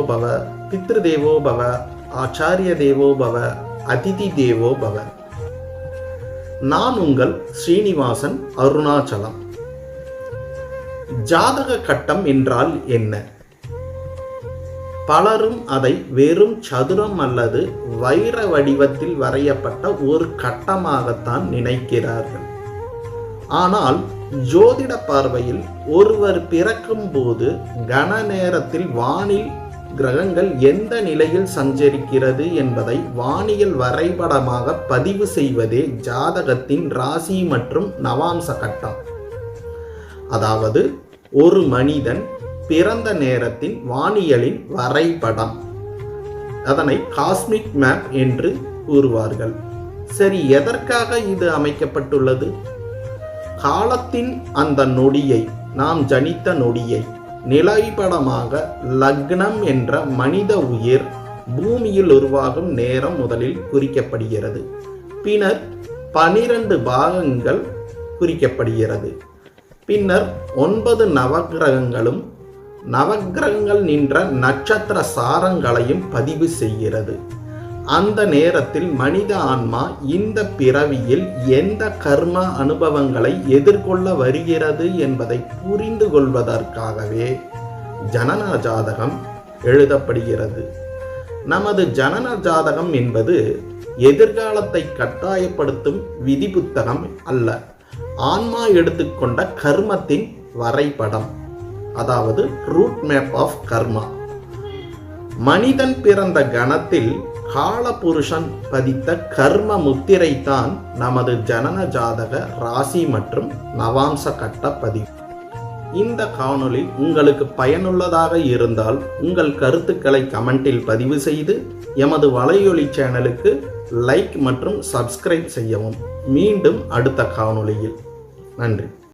பவ, பித்ரு தேவோ பவ, ஆச்சாரிய தேவோ பவ, அதிதி தேவோ பவ. நான் உங்கள் ஸ்ரீனிவாசன், அருணாச்சலம். ஜாதக கட்டம் என்றால் என்ன? பலரும் அதை வெறும் சதுரம் அல்லது வைர வடிவத்தில் வரையப்பட்ட ஒரு கட்டமாகத்தான் நினைக்கிறார்கள். ஆனால் ஜோதிட பார்வையில் ஒருவர் பிறக்கும் போது கன நேரத்தில் வானில் கிரகங்கள் எந்த நிலையில் சஞ்சரிக்கிறது என்பதை வானியல் வரைபடமாக பதிவு செய்வதே ஜாதகத்தின் ராசி மற்றும் நவாம்ச கட்டம். அதாவது ஒரு மனிதன் பிறந்த நேரத்தின் வானியலின் வரைபடம். அதனை காஸ்மிக் மேப் என்று கூறுவார்கள். சரி, எதற்காக இது அமைக்கப்பட்டுள்ளது? காலத்தின் அந்த நொடியை, நாம் ஜனித்த நொடியை நிலைப்படமாக லக்னம் என்ற மனித உயிர் பூமியில் உருவாகும் நேரம் முதலில் குறிக்கப்படுகிறது. பின்னர் 12 பாகங்கள் குறிக்கப்படுகிறது. பின்னர் 9 நவகிரகங்களும் நவகிரகங்கள் நின்ற நட்சத்திர சாரங்களையும் பதிவு செய்கிறது. அந்த நேரத்தில் மனித ஆன்மா இந்த பிறவியில் எந்த கர்ம அனுபவங்களை எதிர்கொள்ள வருகிறது என்பதை புரிந்து கொள்வதற்காகவே ஜனன ஜாதகம் எழுதப்படுகிறது. நமது ஜனன ஜாதகம் என்பது எதிர்காலத்தை கட்டாயப்படுத்தும் விதி புத்தகம் அல்ல, ஆன்மா எடுத்துக்கொண்ட கர்மத்தின் வரைபடம், அதாவது ரூட் மேப் ஆஃப் கர்மா. மனிதன் பிறந்த கணத்தில் காலபுருஷன் பதித்த கர்ம முத்திரை தான் நமது ஜனன ஜாதக ராசி மற்றும் நவாம்ச கட்ட பதிவு. இந்த காணொளி உங்களுக்கு பயனுள்ளதாக இருந்தால் உங்கள் கருத்துக்களை கமெண்டில் பதிவு செய்து எமது வலையொலி சேனலுக்கு லைக் மற்றும் சப்ஸ்கிரைப் செய்யவும். மீண்டும் அடுத்த காணொளியில். நன்றி.